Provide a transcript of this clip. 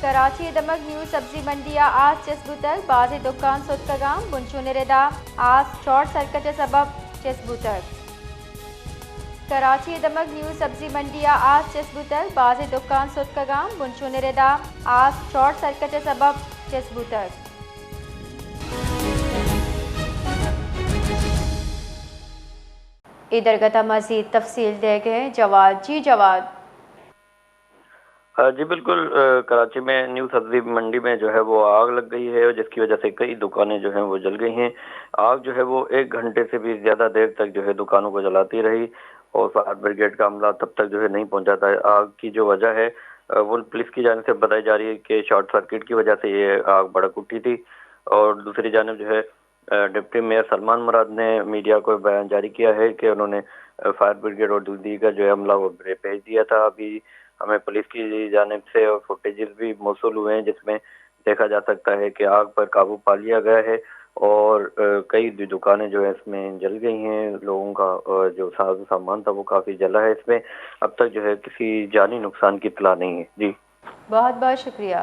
कराची दमक new सब्जी मंडिया आज चेसबुतर बाज़ दुकान सुदकगाम बुनशुनिरदा आज शॉर्ट सर्किट सबब चेसबुतर। कराची दमक न्यू सब्जी मंडिया आज चेसबुतर बाज़ दुकान सुदकगाम बुनशुनिरदा आज शॉर्ट सर्किट सबब चेसबुतर। इधर गता मज़ीद तफसील देंगे जवाद। जी जवाद। जी बिल्कुल, कराची में न्यू सब्जी मंडी में जो है वो आग लग गई है, जिसकी वजह से कई दुकानें जो हैं वो जल गई हैं। आग जो है वो 1 घंटे से भी ज़्यादा देर तक जो है दुकानों को जलाती रही और फायर ब्रिगेड का अमला तब तक जो है नहीं पहुंचा था। आग की जो वजह है वो पुलिस की जानिब से बताई जा रही है कि शॉर्ट सर्किट की वजह से ये आग भड़क उठी थी। और दूसरी जानिब जो है डिप्टी मेयर सलमान मुराद ने मीडिया को बयान जारी किया है कि उन्होंने फायर ब्रिगेड और दीगर जो है अमला वो भेज दिया था। अभी हमें पुलिस की जानिब से और फुटेजेस भी मौसूल हुए हैं जिसमें देखा जा सकता है कि आग पर काबू पा लिया गया है और कई दुकानें जो है इसमें जल गई हैं। लोगों का जो साज सामान था वो काफ़ी जला है। इसमें अब तक जो है किसी जानी नुकसान की इत्तला नहीं है। जी बहुत बहुत शुक्रिया।